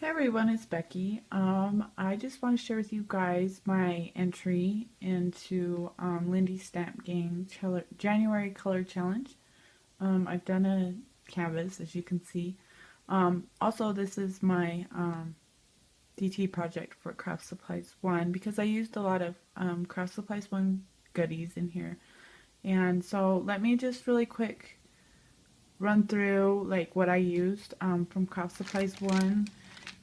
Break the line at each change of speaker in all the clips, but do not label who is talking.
Hi everyone, it's Becky. I just want to share with you guys my entry into Lindy's Stamp Gang January Color Challenge. I've done a canvas, as you can see. Also, this is my DT project for Craft Supplies 1 because I used a lot of Craft Supplies 1 goodies in here. And so let me just really quick run through like what I used from Craft Supplies 1.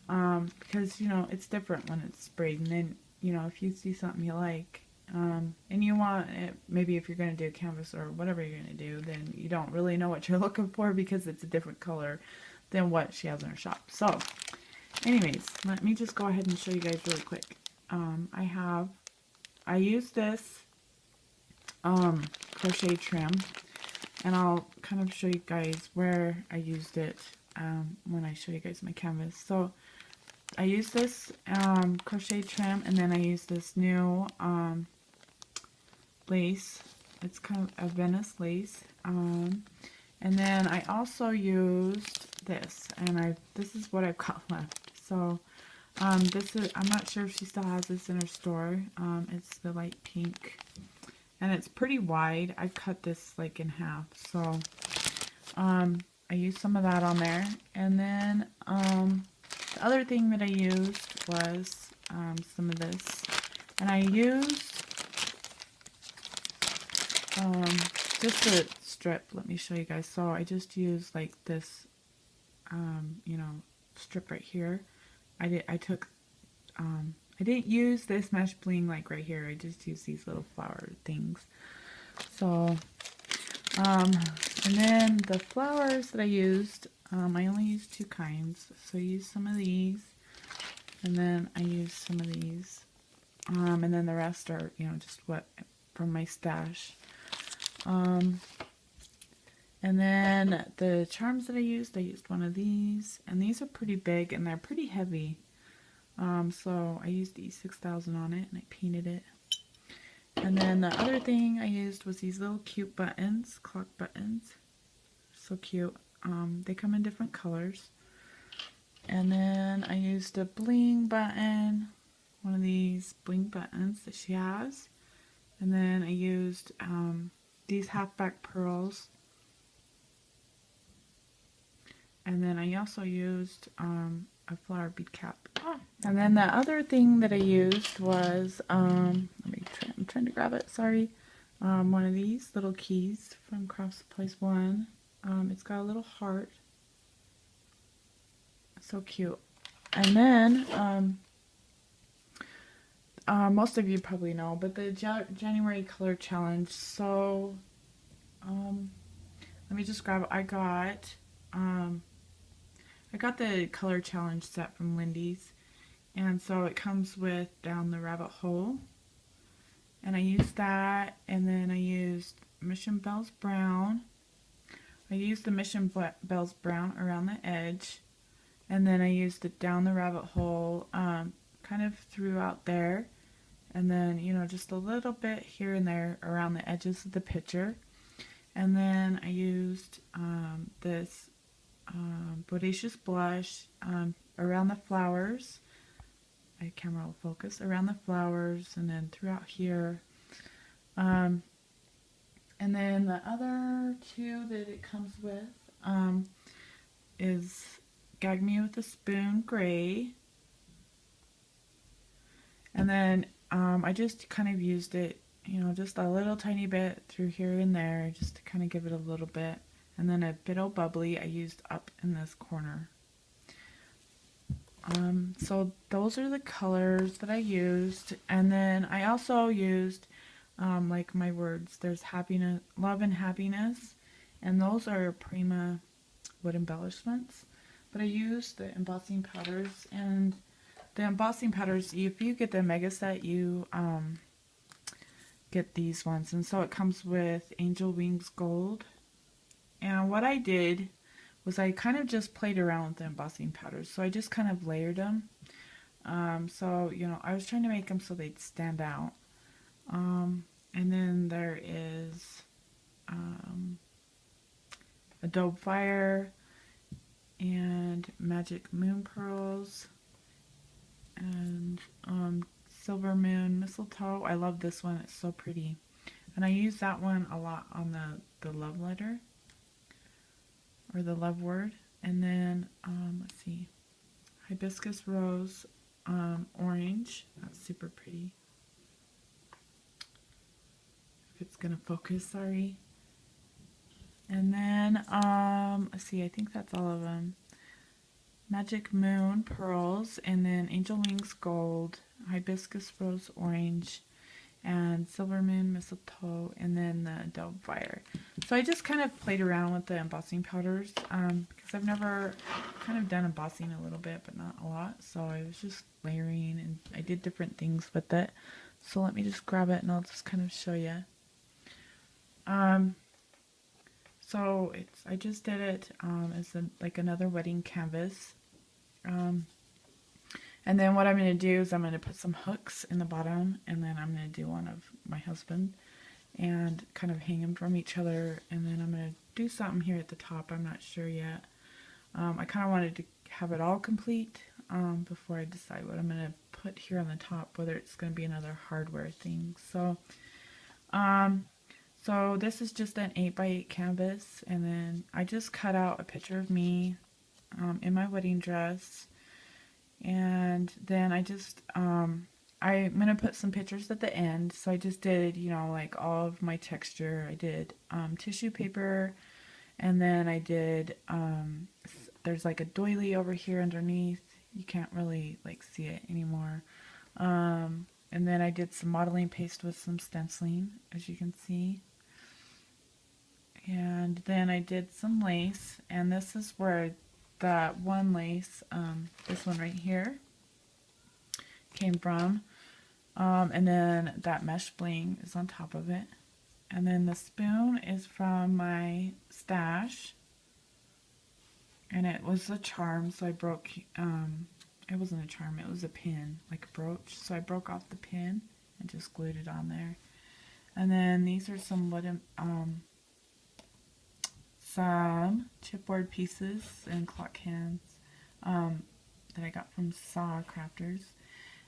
Because it's different when it's sprayed, and then if you see something you like, and you want it, maybe if you're going to do a canvas or whatever you're going to do, then you don't really know what you're looking for because it's a different color than what she has in her shop. So anyways, let me just go ahead and show you guys really quick. I use this crochet trim, and I'll kind of show you guys where I used it when I show you guys my canvas. So I use this crochet trim, and then I use this new lace. It's kind of a Venice lace. And then I also used this, and this is what I've got left. So this is, I'm not sure if she still has this in her store. It's the light pink, and it's pretty wide. I cut this like in half. So I used some of that on there, and then the other thing that I used was some of this, and I used just a strip. Let me show you guys. So I just used like this, strip right here. I didn't use this mesh bling like right here. I just used these little flower things. So, and then the flowers that I used, I only used two kinds. So I used some of these, and then I used some of these, and then the rest are, just what from my stash. And then the charms that I used one of these, and these are pretty big and they're pretty heavy. So I used E6000 on it, and I painted it. And then the other thing I used was these little cute buttons, clock buttons. So cute. They come in different colors. And then I used a bling button, one of these bling buttons that she has. And then I used these halfback pearls. And then I also used a flower bead cap. And then the other thing that I used was, I'm trying to grab it, sorry. One of these little keys from Craft Supplies 1. It's got a little heart. So cute. And then, most of you probably know, but the January Color Challenge. So, let me just grab it. I got the Color Challenge set from Lindy's, and so it comes with Down the Rabbit Hole, and I used that, and then I used Mission Bells Brown. I used the Mission Bells Brown around the edge, and then I used it Down the Rabbit Hole kind of throughout there, and then just a little bit here and there around the edges of the picture. And then I used this Bodacious Blush around the flowers. My camera will focus around the flowers, and then throughout here. And then the other two that it comes with is Gag Me with a Spoon Gray. And then I just kind of used it, just a little tiny bit through here and there, just to kind of give it a little bit. And then a bit of bubbly I used up in this corner. So those are the colors that I used. And then I also used, like my words, there's happiness, love and happiness. And those are Prima wood embellishments. But I used the embossing powders, and the embossing powders, if you get the mega set, you get these ones. And so it comes with Angel Wings Gold. And what I did was I kind of just played around with the embossing powders. So I just kind of layered them. So, I was trying to make them so they'd stand out. And then there is Adobe Fire and Magic Moon Pearls. and Silver Moon Mistletoe. I love this one. It's so pretty. And I use that one a lot on the love letter or the love word. And then, let's see, Hibiscus Rose Orange. That's super pretty. If it's going to focus, sorry. And then, let's see, I think that's all of them. Magic Moon Pearls, and then Angel Wings Gold, Hibiscus Rose Orange, and Silver Moon Mistletoe, and then the Dove Fire. So I just kind of played around with the embossing powders because I've never kind of done embossing a little bit, but not a lot. So I was just layering, and I did different things with it. So let me just grab it, and I'll just kind of show you. So I just did it as like another wedding canvas. And then what I'm going to do is I'm going to put some hooks in the bottom, and then I'm going to do one of my husband and kind of hang them from each other. And then I'm going to do something here at the top. I'm not sure yet. I kind of wanted to have it all complete before I decide what I'm going to put here on the top, whether it's going to be another hardware thing. So this is just an 8x8 canvas, and then I just cut out a picture of me in my wedding dress, and then I just I'm gonna put some pictures at the end. So I just did, you know, like all of my texture. I did tissue paper, and then I did there's like a doily over here underneath. You can't really like see it anymore. And then I did some modeling paste with some stenciling, as you can see. And then I did some lace, and this is where that one lace, this one right here, came from. And then that mesh bling is on top of it. And then the spoon is from my stash, and it was a charm, so I broke, it wasn't a charm, it was a pin, like a brooch. So I broke off the pin and just glued it on there. And then these are some wooden, some chipboard pieces and clock hands that I got from Saw Crafters.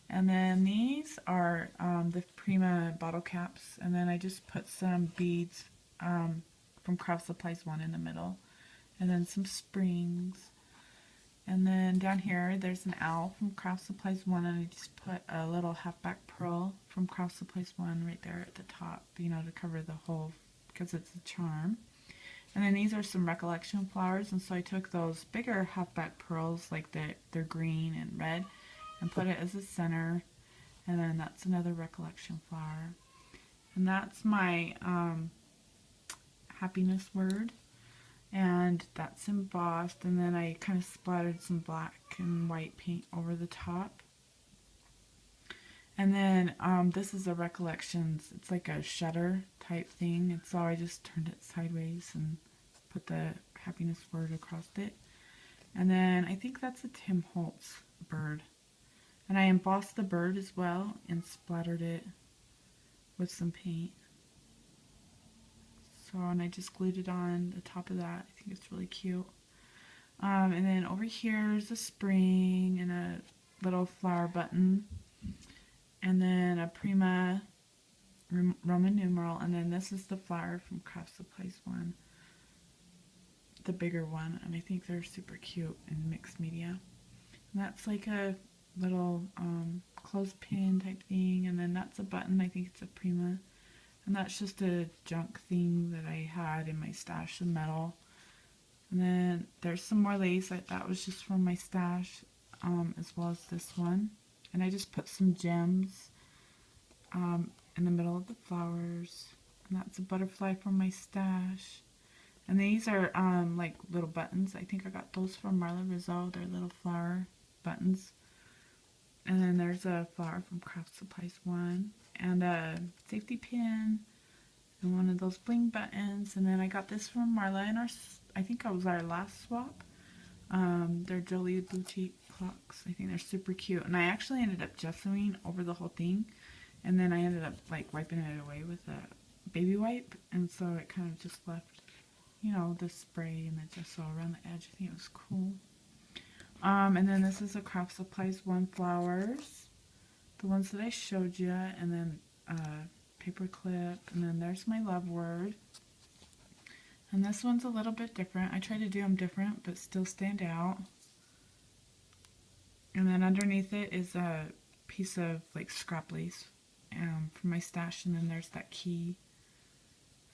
And then these are the Prima bottle caps, and then I just put some beads from Craft Supplies 1 in the middle, and then some springs. And then down here there's an owl from Craft Supplies 1, and I just put a little halfback pearl from Craft Supplies 1 right there at the top, you know, to cover the whole, because it's a charm. And then these are some recollection flowers, and so I took those bigger halfback pearls, like they're green and red, and put it as a center. And then that's another recollection flower. And that's my happiness word. And that's embossed, and then I kind of splattered some black and white paint over the top. And then this is a recollections, it's like a shutter type thing, and so I just turned it sideways and put the happiness word across it. And then I think that's a Tim Holtz bird. And I embossed the bird as well and splattered it with some paint. So, and I just glued it on the top of that. I think it's really cute. And then over here is a spring and a little flower button. And then a Prima Roman numeral. And then this is the flower from Craft Supplies 1. The bigger one. And I think they're super cute in mixed media. And that's like a little clothespin type thing. And then that's a button. I think it's a Prima. And that's just a junk thing that I had in my stash of metal. And then there's some more lace. That was just from my stash, as well as this one. And I just put some gems in the middle of the flowers. And that's a butterfly from my stash. And these are like little buttons. I think I got those from Marla Rizzo. They're little flower buttons. And then there's a flower from Craft Supplies 1. And a safety pin. And one of those bling buttons. And then I got this from Marla in I think it was our last swap. They're Jolie Boutique clocks. I think they're super cute. And I actually ended up gessoing over the whole thing. And then I ended up like wiping it away with a baby wipe. And so it kind of just left, you know, the spray and the gesso around the edge. I think it was cool. And then this is a Craft Supplies One Flowers, the ones that I showed you, and then paper clip, and then there's my love word. And this one's a little bit different. I try to do them different, but still stand out. And then underneath it is a piece of like scrap lace for my stash, and then there's that key.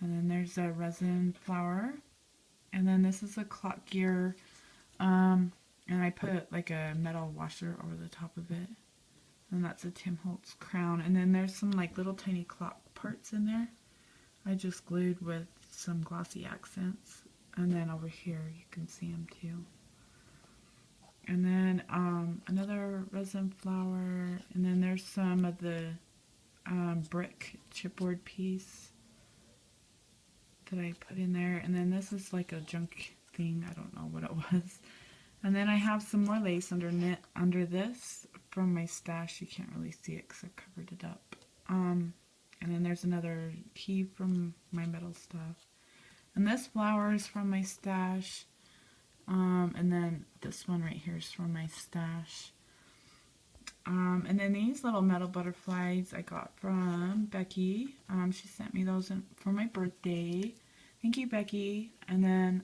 And then there's a resin flower. And then this is a clock gear, and I put like a metal washer over the top of it. And that's a Tim Holtz crown. And then there's some like little tiny clock parts in there. I just glued with some glossy accents. And then over here you can see them too. And then another resin flower. And then there's some of the brick chipboard piece that I put in there. And then this is like a junk thing. I don't know what it was. And then I have some more lace under this from my stash. You can't really see it because I covered it up. And then there's another key from my metal stuff. And this flower is from my stash. And then this one right here is from my stash. And then these little metal butterflies I got from Becky. She sent me those for my birthday. Thank you, Becky. And then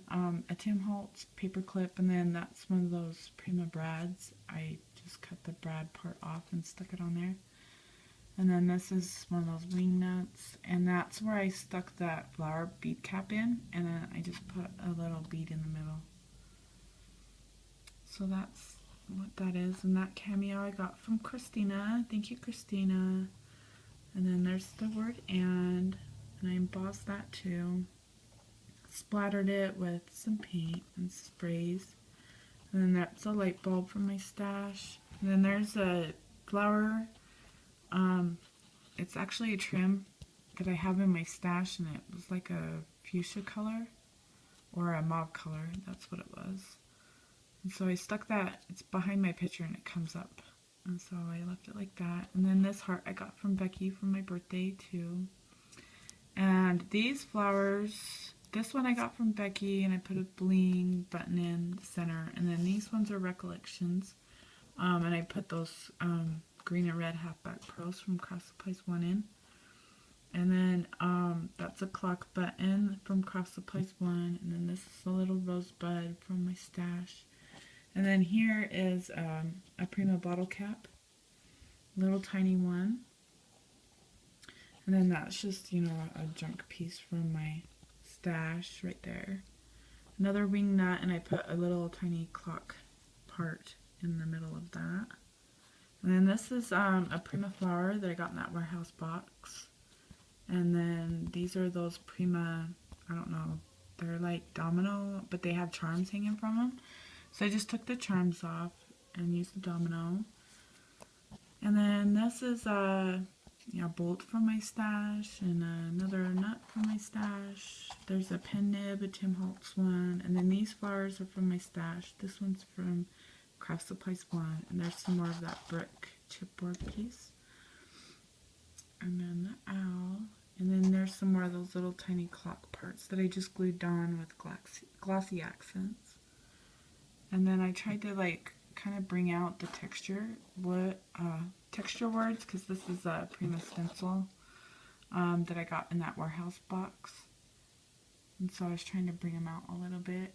a Tim Holtz paper clip, and then that's one of those Prima brads. I just cut the brad part off and stuck it on there. And then this is one of those wing nuts, and that's where I stuck that flower bead cap in, and then I just put a little bead in the middle. So that's what that is, and that cameo I got from Christina. Thank you, Christina. And then there's the word and I embossed that too. Splattered it with some paint and sprays. And then that's a light bulb from my stash. And then there's a flower. It's actually a trim that I have in my stash, and it was like a fuchsia color or a mauve color. That's what it was. And so I stuck that. It's behind my picture and it comes up. And so I left it like that. And then this heart I got from Becky for my birthday too. And these flowers, this one I got from Becky, and I put a bling button in the center. And then these ones are recollections. And I put those green and red halfback pearls from Craft Supplies One in. And then that's a clock button from Craft Supplies One. And then this is a little rosebud from my stash. And then here is a Prima bottle cap, little tiny one. And then that's just, you know, a junk piece from my stash right there. Another wing nut, and I put a little tiny clock part in the middle of that. And then this is a Prima flower that I got in that warehouse box. And then these are those Prima, I don't know, they're like domino, but they have charms hanging from them. So I just took the charms off and used the domino. And then this is a bolt from my stash, and another nut from my stash. There's a pen nib, a Tim Holtz one, and then these flowers are from my stash. This one's from Craft Supplies One, and there's some more of that brick chipboard piece. And then the owl, and then there's some more of those little tiny clock parts that I just glued on with glossy accents. And then I tried to like kind of bring out the texture words, because this is a Prima stencil that I got in that warehouse box, and so I was trying to bring them out a little bit.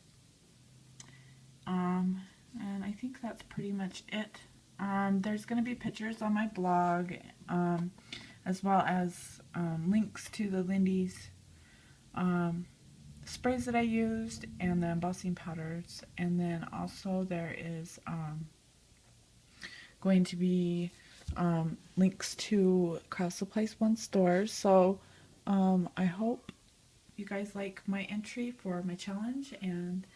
And I think that's pretty much it. There's going to be pictures on my blog, as well as links to the Lindy's sprays that I used and the embossing powders. And then also there is going to be links to Craft Supplies One stores. So I hope you guys like my entry for my challenge, and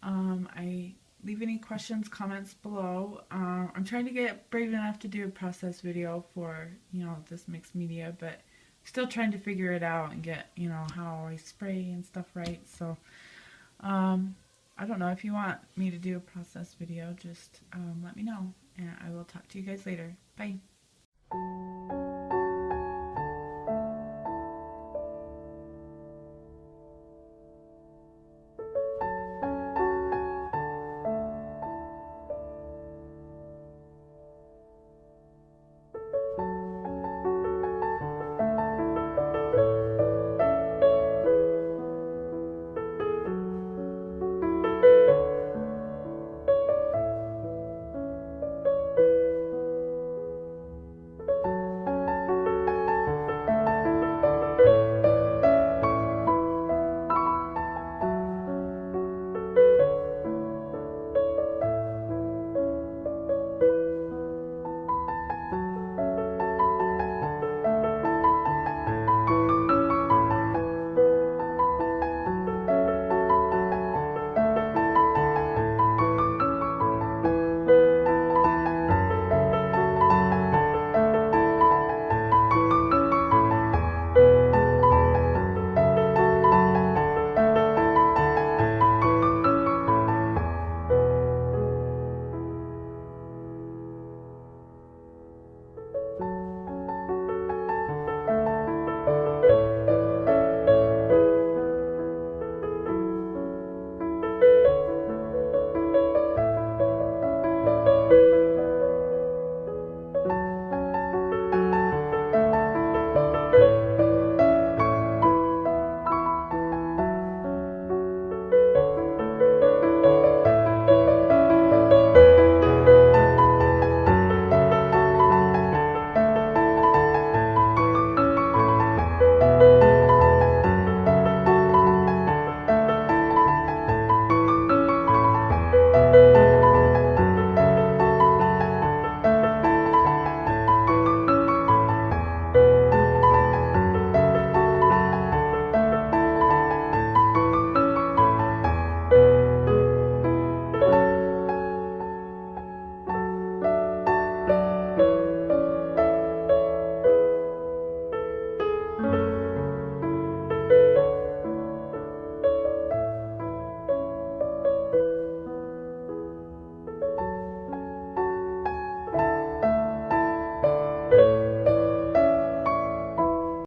I leave any questions, comments below. I'm trying to get brave enough to do a process video for, you know, this mixed media, but still trying to figure it out and get, you know, how I spray and stuff right. So I don't know, if you want me to do a process video, just let me know, and I will talk to you guys later. Bye.